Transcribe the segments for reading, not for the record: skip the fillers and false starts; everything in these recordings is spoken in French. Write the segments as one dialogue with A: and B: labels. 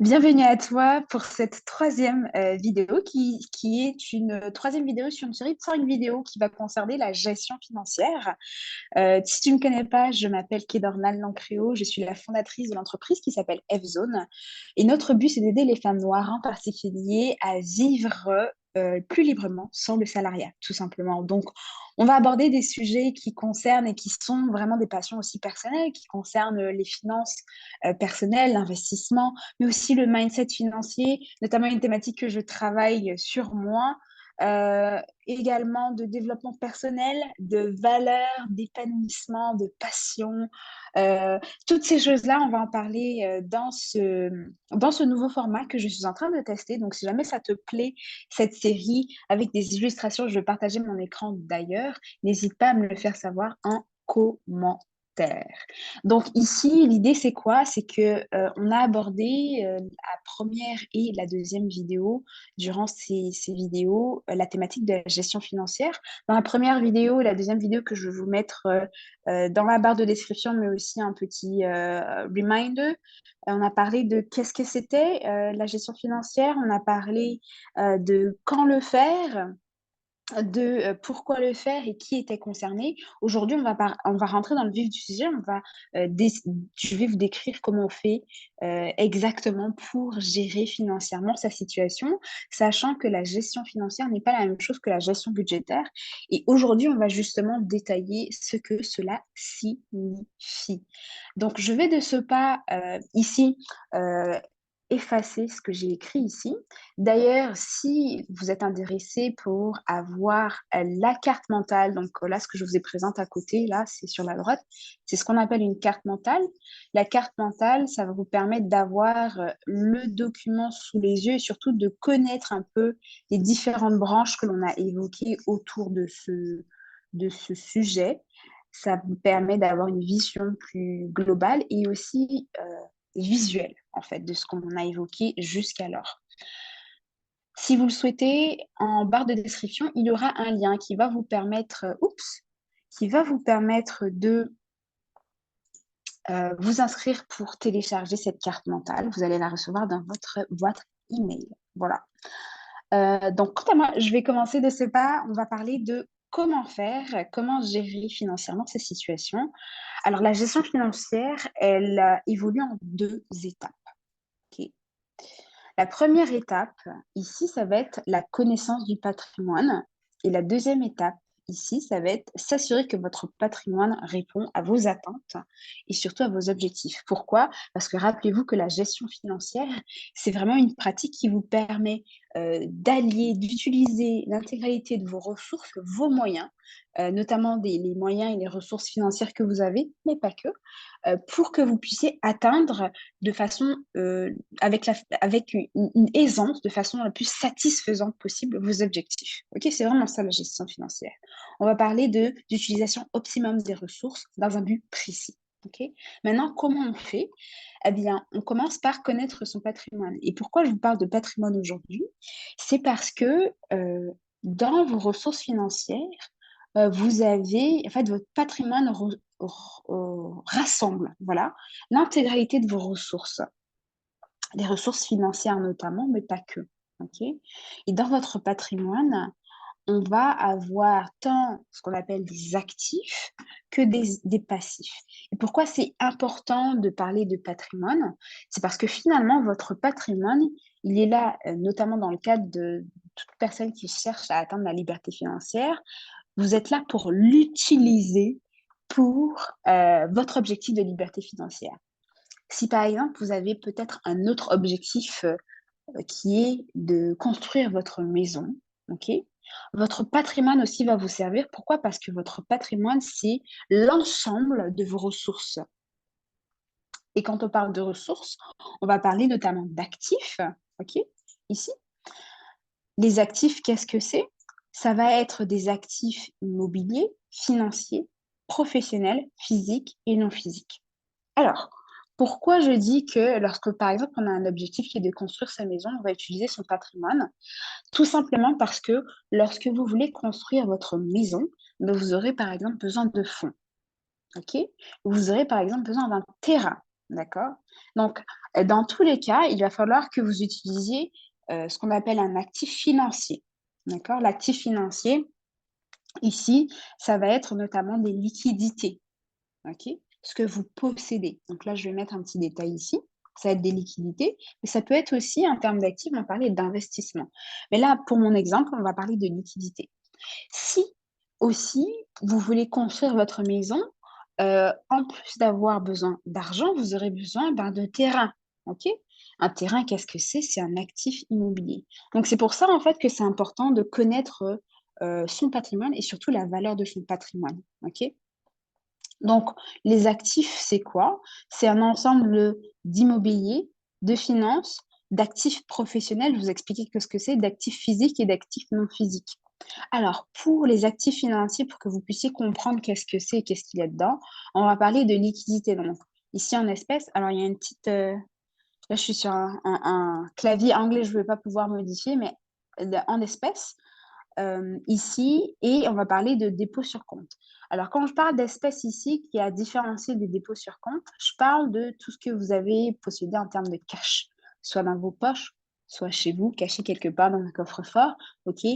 A: Bienvenue à toi pour cette troisième vidéo qui est une troisième vidéo sur une série de cinq vidéos qui va concerner la gestion financière. Si tu ne me connais pas, je m'appelle Kedornal Lancréo, je suis la fondatrice de l'entreprise qui s'appelle F-Zone. Et notre but, c'est d'aider les femmes noires en particulier à vivre plus librement sans le salariat, tout simplement. Donc, on va aborder des sujets qui concernent et qui sont vraiment des passions aussi personnelles, qui concernent les finances personnelles, l'investissement, mais aussi le mindset financier, notamment une thématique que je travaille sur moi, également de développement personnel, de valeur, d'épanouissement, de passion. Toutes ces choses-là, on va en parler dans ce nouveau format que je suis en train de tester. Donc, si jamais ça te plaît, cette série avec des illustrations, je vais partager mon écran d'ailleurs. N'hésite pas à me le faire savoir en commentaire. Donc ici, l'idée c'est quoi? C'est que on a abordé la première et la deuxième vidéo durant ces vidéos la thématique de la gestion financière. Dans la première vidéo et la deuxième vidéo que je vais vous mettre dans la barre de description, mais aussi un petit reminder, on a parlé de qu'est-ce que c'était la gestion financière, on a parlé de quand le faire, de pourquoi le faire et qui était concerné. Aujourd'hui, on va rentrer dans le vif du sujet. Je vais vous décrire comment on fait exactement pour gérer financièrement sa situation, sachant que la gestion financière n'est pas la même chose que la gestion budgétaire. Et aujourd'hui, on va justement détailler ce que cela signifie. Donc, je vais de ce pas ici euh, effacer ce que j'ai écrit ici. D'ailleurs, si vous êtes intéressé pour avoir la carte mentale, donc là, ce que je vous ai présente à côté, là, c'est sur la droite, c'est ce qu'on appelle une carte mentale. La carte mentale, ça va vous permettre d'avoir le document sous les yeux et surtout de connaître un peu les différentes branches que l'on a évoquées autour de ce sujet. Ça vous permet d'avoir une vision plus globale et aussi visuelle, en fait, de ce qu'on a évoqué jusqu'alors. Si vous le souhaitez, en barre de description, il y aura un lien qui va vous permettre, qui va vous permettre de vous inscrire pour télécharger cette carte mentale. Vous allez la recevoir dans votre boîte email. Voilà. Donc, quant à moi, je vais commencer de ce pas. On va parler de comment faire, comment gérer financièrement ces situations. Alors, la gestion financière, elle évolue en deux étapes. Ok. La première étape, ici, ça va être la connaissance du patrimoine. Et la deuxième étape, ici, ça va être s'assurer que votre patrimoine répond à vos attentes et surtout à vos objectifs. Pourquoi? Parce que rappelez-vous que la gestion financière, c'est vraiment une pratique qui vous permet d'allier, d'utiliser l'intégralité de vos ressources, vos moyens, notamment les moyens et les ressources financières que vous avez, mais pas que, pour que vous puissiez atteindre de façon avec une aisance, de façon la plus satisfaisante possible, vos objectifs. Ok, c'est vraiment ça la gestion financière. On va parler d'utilisation optimum des ressources dans un but précis. Ok. Maintenant, comment on fait? Eh bien, on commence par connaître son patrimoine. Et pourquoi je vous parle de patrimoine aujourd'hui? C'est parce que dans vos ressources financières, vous avez, en fait, votre patrimoine rassemble, voilà, l'intégralité de vos ressources, des ressources financières notamment, mais pas que. Ok. Et dans votre patrimoine, on va avoir tant ce qu'on appelle des actifs que des passifs. Et pourquoi c'est important de parler de patrimoine? C'est parce que finalement, votre patrimoine, il est là, notamment dans le cadre de toute personne qui cherche à atteindre la liberté financière. Vous êtes là pour l'utiliser pour votre objectif de liberté financière. Si par exemple, vous avez peut-être un autre objectif qui est de construire votre maison, ok? Votre patrimoine aussi va vous servir. Pourquoi? Parce que votre patrimoine, c'est l'ensemble de vos ressources. Et quand on parle de ressources, on va parler notamment d'actifs, ok? Ici, les actifs, qu'est-ce que c'est? Ça va être des actifs immobiliers, financiers, professionnels, physiques et non physiques. Alors, pourquoi je dis que lorsque, par exemple, on a un objectif qui est de construire sa maison, on va utiliser son patrimoine? Tout simplement parce que lorsque vous voulez construire votre maison, ben, vous aurez par exemple besoin de fonds. Ok. Vous aurez par exemple besoin d'un terrain. D'accord? Donc, dans tous les cas, il va falloir que vous utilisiez ce qu'on appelle un actif financier. D'accord? L'actif financier, ici, ça va être notamment des liquidités. OK? Ce que vous possédez. Donc là, je vais mettre un petit détail ici. Ça va être des liquidités, mais ça peut être aussi, en termes d'actifs, on va parler d'investissement. Mais là, pour mon exemple, on va parler de liquidités. Si aussi vous voulez construire votre maison, en plus d'avoir besoin d'argent, vous aurez besoin, ben, de terrain, OK? Un terrain, qu'est-ce que c'est? C'est un actif immobilier. Donc c'est pour ça, en fait, que c'est important de connaître, son patrimoine et surtout la valeur de son patrimoine, OK? Donc les actifs, c'est quoi? C'est un ensemble d'immobilier, de finances, d'actifs professionnels, je vous expliquer que ce que c'est, d'actifs physiques et d'actifs non physiques. Alors, pour les actifs financiers, pour que vous puissiez comprendre qu'est-ce que c'est et qu'est-ce qu'il y a dedans, on va parler de liquidité. Donc, ici en espèces, alors il y a une petite. Là, je suis sur un clavier anglais, je ne vais pas pouvoir modifier, mais en espèces, ici, et on va parler de dépôt sur compte. Alors, quand je parle d'espèces ici, qui est à différencier des dépôts sur compte, je parle de tout ce que vous avez possédé en termes de cash, soit dans vos poches, soit chez vous, caché quelque part dans un coffre-fort. OK?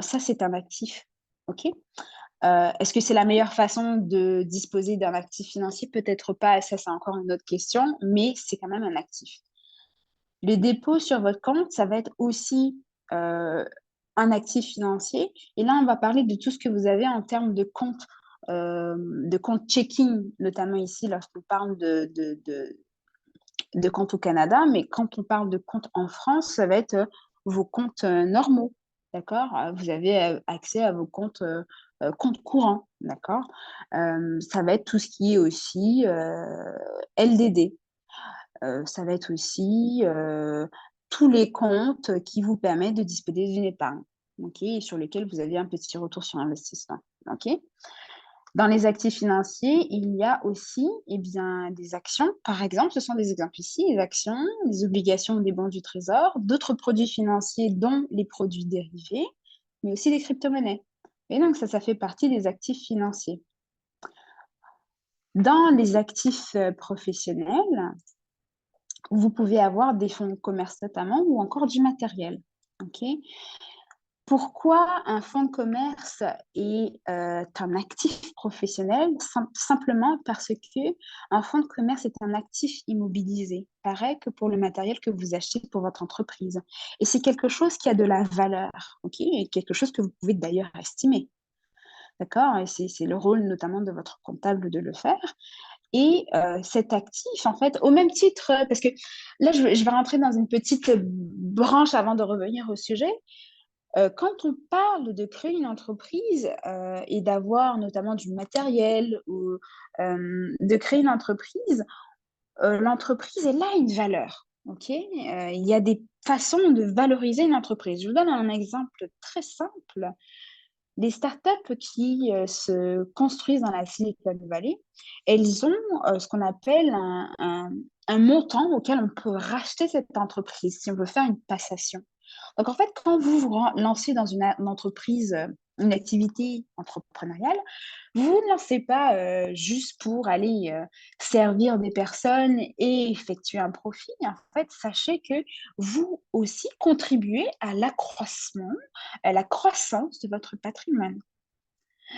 A: Ça, c'est un actif. OK? Est-ce que c'est la meilleure façon de disposer d'un actif financier? Peut-être pas, ça, c'est encore une autre question, mais c'est quand même un actif. Les dépôts sur votre compte, ça va être aussi un actif financier. Et là, on va parler de tout ce que vous avez en termes de compte checking, notamment ici lorsqu'on parle de compte au Canada. Mais quand on parle de compte en France, ça va être vos comptes normaux. D'accord? Vous avez accès à vos comptes courants. D'accord? Ça va être tout ce qui est aussi LDD. Ça va être aussi, tous les comptes qui vous permettent de disposer d'une épargne, OK? Et sur lesquels vous avez un petit retour sur investissement, OK? Dans les actifs financiers, il y a aussi, eh bien, des actions. Par exemple, ce sont des exemples ici, les actions, les obligations des bons du trésor, d'autres produits financiers dont les produits dérivés, mais aussi des crypto-monnaies. Et donc ça fait partie des actifs financiers. Dans les actifs, professionnels, vous pouvez avoir des fonds de commerce notamment ou encore du matériel. OK? Pourquoi un fonds de commerce est un actif professionnel? Simplement parce que un fonds de commerce est un actif immobilisé, pareil que pour le matériel que vous achetez pour votre entreprise. Et c'est quelque chose qui a de la valeur, OK? Et quelque chose que vous pouvez d'ailleurs estimer. D'accord? Et c'est le rôle notamment de votre comptable de le faire. Et cet actif, en fait, au même titre, parce que là, je vais rentrer dans une petite branche avant de revenir au sujet. Quand on parle de créer une entreprise et d'avoir notamment du matériel ou de créer une entreprise, l'entreprise, elle a une valeur. OK? Il y a des façons de valoriser une entreprise. Je vous donne un exemple très simple. Les startups qui se construisent dans la Silicon Valley, elles ont ce qu'on appelle un montant auquel on peut racheter cette entreprise si on veut faire une passation. Donc, en fait, quand vous vous lancez dans une entreprise, une activité entrepreneuriale, vous ne vous lancez pas juste pour aller servir des personnes et effectuer un profit. En fait, sachez que vous aussi contribuez à l'accroissement, à la croissance de votre patrimoine.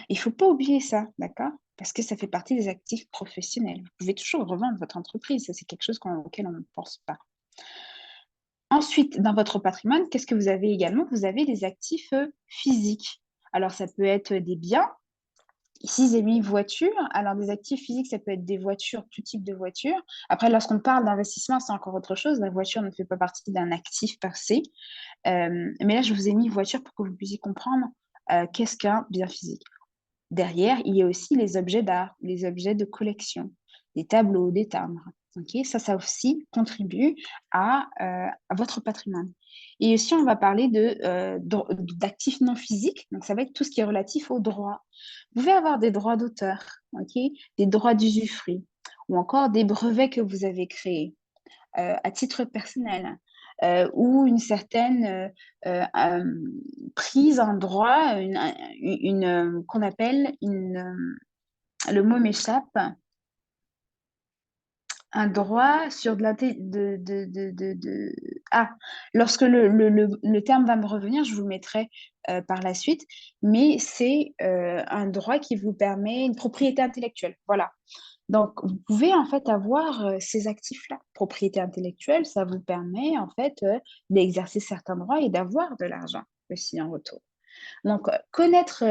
A: Il ne faut pas oublier ça, d'accord? Parce que ça fait partie des actifs professionnels. Vous pouvez toujours revendre votre entreprise, ça c'est quelque chose auquel on ne pense pas. Ensuite, dans votre patrimoine, qu'est-ce que vous avez également? Vous avez des actifs physiques. Alors, ça peut être des biens. Ici, j'ai mis voiture. Alors, des actifs physiques, ça peut être des voitures, tout type de voiture. Après, lorsqu'on parle d'investissement, c'est encore autre chose. La voiture ne fait pas partie d'un actif per se. Mais là, je vous ai mis voiture pour que vous puissiez comprendre qu'est-ce qu'un bien physique. Derrière, il y a aussi les objets d'art, les objets de collection, des tableaux, des timbres. OK? Ça aussi contribue à votre patrimoine. Et aussi, on va parler d'actifs non physiques. Donc, ça va être tout ce qui est relatif aux droits. Vous pouvez avoir des droits d'auteur, OK? Des droits d'usufruit ou encore des brevets que vous avez créés à titre personnel ou une certaine prise en droit, qu'on appelle le mot m'échappe, Un droit sur de l'inté ah, lorsque le terme va me revenir, je vous le mettrai, par la suite, mais c'est, un droit qui vous permet une propriété intellectuelle, voilà. Donc vous pouvez, en fait, avoir, ces actifs-là. Propriété intellectuelle, ça vous permet, en fait, d'exercer certains droits et d'avoir de l'argent aussi en retour. Donc, connaître,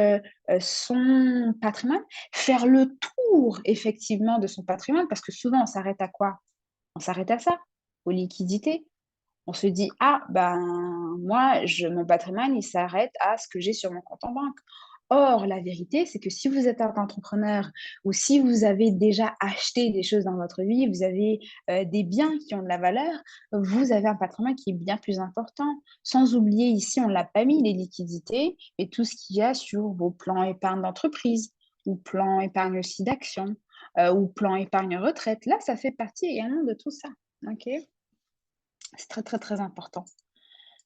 A: son patrimoine, faire le tour effectivement de son patrimoine, parce que souvent on s'arrête à quoi? On s'arrête à ça, aux liquidités. On se dit: «Ah ben, moi mon patrimoine il s'arrête à ce que j'ai sur mon compte en banque». Or la vérité, c'est que si vous êtes un entrepreneur ou si vous avez déjà acheté des choses dans votre vie, vous avez, des biens qui ont de la valeur, vous avez un patrimoine qui est bien plus important. Sans oublier ici, on ne l'a pas mis, les liquidités et tout ce qu'il y a sur vos plans épargne d'entreprise ou plan épargne aussi d'action, ou plan épargne retraite. Là, ça fait partie également de tout ça, OK? C'est très, très, très important.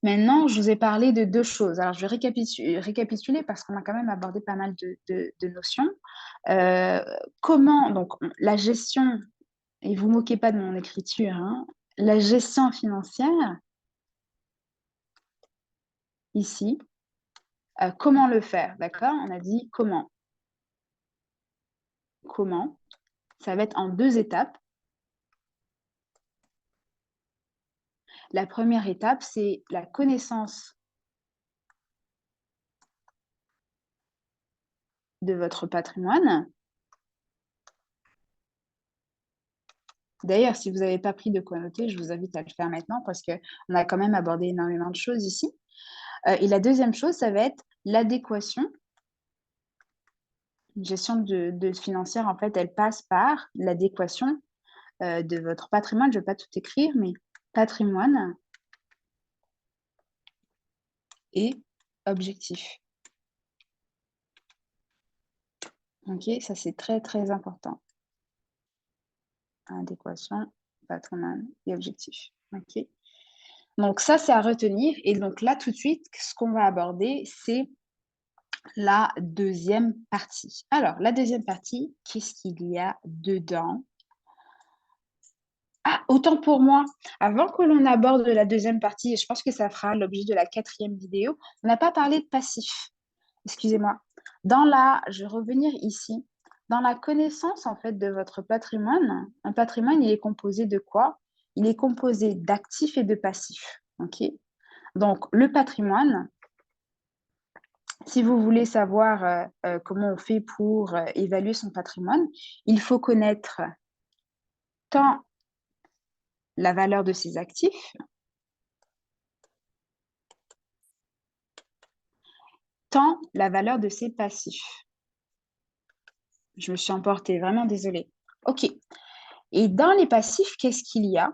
A: Maintenant, je vous ai parlé de 2 choses. Alors, je vais récapituler parce qu'on a quand même abordé pas mal de notions. Heu, comment donc la gestion et vous moquez pas de mon écriture, hein, la gestion financière, ici, comment le faire, d'accord? On a dit comment. Comment, ça va être en 2 étapes. La première étape, c'est la connaissance de votre patrimoine. D'ailleurs, si vous n'avez pas pris de quoi noter, je vous invite à le faire maintenant parce qu'on a quand même abordé énormément de choses ici. Et la deuxième chose, ça va être l'adéquation. Une gestion de financière, en fait, elle passe par l'adéquation, de votre patrimoine. Je ne vais pas tout écrire, mais patrimoine et objectif. OK? Ça, c'est très, très important. Adéquation, patrimoine et objectif. OK? Donc ça, c'est à retenir et donc là, tout de suite, ce qu'on va aborder, c'est la deuxième partie. Alors, la deuxième partie, qu'est-ce qu'il y a dedans? Ah, autant pour moi, avant que l'on aborde la deuxième partie, et je pense que ça fera l'objet de la quatrième vidéo, on n'a pas parlé de passif. Excusez-moi. Je vais revenir ici. Dans la connaissance, en fait, de votre patrimoine, un patrimoine, il est composé de quoi? Il est composé d'actifs et de passifs. OK? Donc, le patrimoine, si vous voulez savoir, comment on fait pour, évaluer son patrimoine, il faut connaître tant la valeur de ses actifs, tant la valeur de ses passifs. Je me suis emportée, vraiment désolée. OK. Et dans les passifs, qu'est-ce qu'il y a?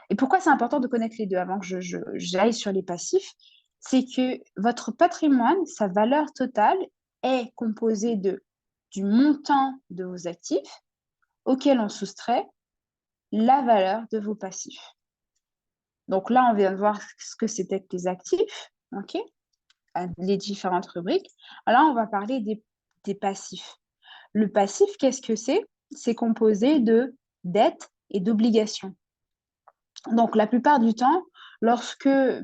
A: Et pourquoi c'est important de connaître les 2 avant que j'aille sur les passifs? C'est que votre patrimoine, sa valeur totale est composée du montant de vos actifs auquel on soustrait la valeur de vos passifs. Donc là, on vient de voir ce que c'était que les actifs, OK? Les différentes rubriques. Là, on va parler des passifs. Le passif, qu'est-ce que c'est? C'est composé de dettes et d'obligations. Donc la plupart du temps,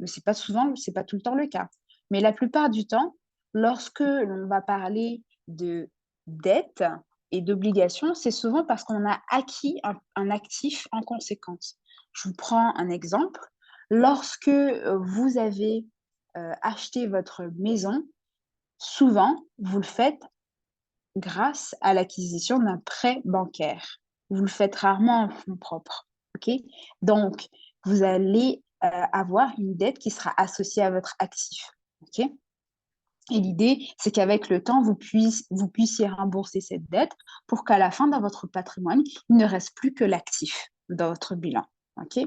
A: c'est pas souvent, c'est pas tout le temps le cas, mais la plupart du temps, lorsque l'on va parler de dettes et d'obligations, c'est souvent parce qu'on a acquis un actif en conséquence. Je vous prends un exemple. Lorsque, vous avez, acheté votre maison, souvent, vous le faites grâce à l'acquisition d'un prêt bancaire. Vous le faites rarement en fonds propres, OK? Donc, vous allez, avoir une dette qui sera associée à votre actif, OK? Et l'idée, c'est qu'avec le temps, vous puissiez rembourser cette dette pour qu'à la fin, dans votre patrimoine, il ne reste plus que l'actif dans votre bilan, OK?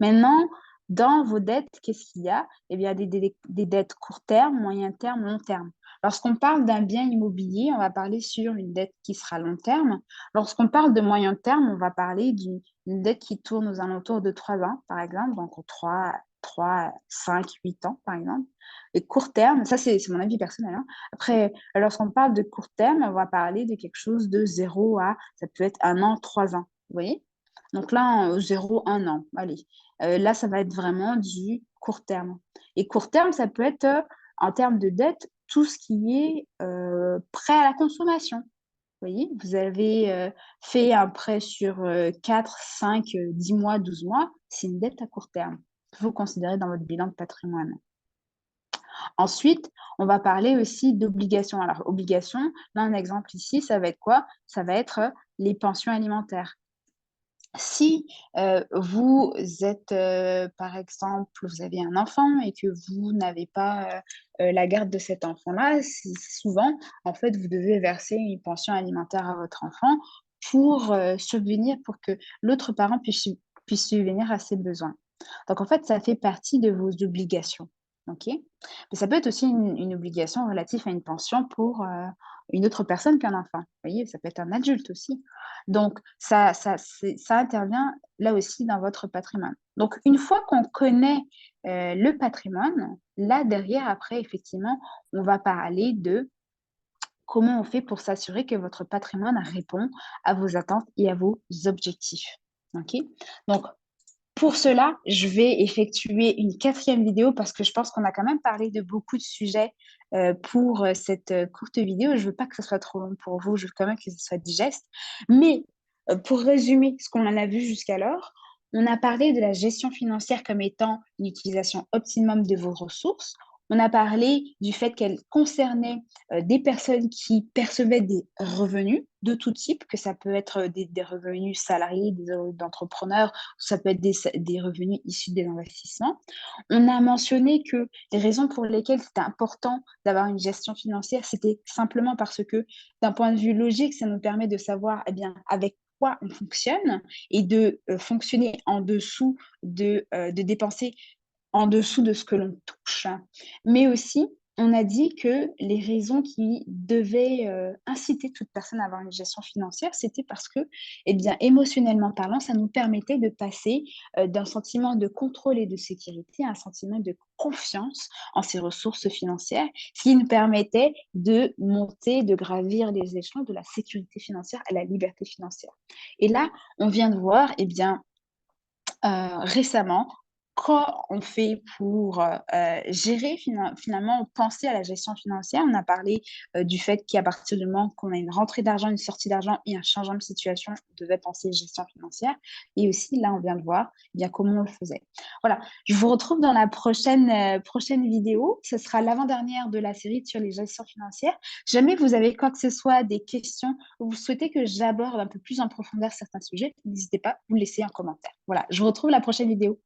A: Maintenant, dans vos dettes, qu'est-ce qu'il y a? Eh bien, des dettes court terme, moyen terme, long terme. Lorsqu'on parle d'un bien immobilier, on va parler sur une dette qui sera long terme. Lorsqu'on parle de moyen terme, on va parler d'une dette qui tourne aux alentours de 3 ans, par exemple, donc 3, 5, 8 ans, par exemple. Et court terme, ça c'est mon avis personnel, hein. Après, lorsqu'on parle de court terme, on va parler de quelque chose de 0 à, ça peut être 1 an, 3 ans, vous voyez? Donc là, 0, 1 an, allez. Là, ça va être vraiment du court terme. Et court terme, ça peut être, en termes de dette, tout ce qui est prêt à la consommation. Vous voyez, vous avez fait un prêt sur 4, 5, 10 mois, 12 mois, c'est une dette à court terme. Il faut considérer dans votre bilan de patrimoine. Ensuite, on va parler aussi d'obligations. Alors, obligations, là, un exemple ici, ça va être quoi? Ça va être les pensions alimentaires. Si vous êtes, par exemple, vous avez un enfant et que vous n'avez pas la garde de cet enfant-là, souvent, en fait, vous devez verser une pension alimentaire à votre enfant pour subvenir, pour que l'autre parent puisse subvenir à ses besoins. Donc, en fait, ça fait partie de vos obligations. OK? Mais ça peut être aussi une obligation relative à une pension pour une autre personne qu'un enfant. Vous voyez, ça peut être un adulte aussi. Donc, ça intervient là aussi dans votre patrimoine. Donc, une fois qu'on connaît le patrimoine, là, derrière, après, effectivement, on va parler de comment on fait pour s'assurer que votre patrimoine répond à vos attentes et à vos objectifs. OK? Donc, pour cela, je vais effectuer une 4e vidéo parce que je pense qu'on a quand même parlé de beaucoup de sujets pour cette courte vidéo. Je veux pas que ce soit trop long pour vous, je veux quand même que ce soit digeste. Mais pour résumer ce qu'on en a vu jusqu'alors, on a parlé de la gestion financière comme étant une utilisation optimum de vos ressources. On a parlé du fait qu'elle concernait des personnes qui percevaient des revenus de tout type, que ça peut être des revenus salariés, des revenus d'entrepreneurs, ça peut être des revenus issus des investissements. On a mentionné que les raisons pour lesquelles c'était important d'avoir une gestion financière, c'était simplement parce que d'un point de vue logique, ça nous permet de savoir eh bien, avec quoi on fonctionne et de fonctionner en dessous de dépenser en dessous de ce que l'on touche. Mais aussi, on a dit que les raisons qui devaient inciter toute personne à avoir une gestion financière, c'était parce que, eh bien, émotionnellement parlant, ça nous permettait de passer d'un sentiment de contrôle et de sécurité à un sentiment de confiance en ses ressources financières, ce qui nous permettait de monter, de gravir les échelons de la sécurité financière à la liberté financière. Et là, on vient de voir, eh bien, récemment, quand on fait pour gérer finalement, penser à la gestion financière, on a parlé du fait qu'à partir du moment qu'on a une rentrée d'argent, une sortie d'argent et un changement de situation, on devait penser gestion financière. Et aussi, là, on vient de voir eh bien comment on le faisait. Voilà, je vous retrouve dans la prochaine vidéo. Ce sera l'avant-dernière de la série sur les gestions financières. Jamais vous avez quoi que ce soit, des questions, ou vous souhaitez que j'aborde un peu plus en profondeur certains sujets, n'hésitez pas, vous me laissez un commentaire. Voilà, je vous retrouve la prochaine vidéo.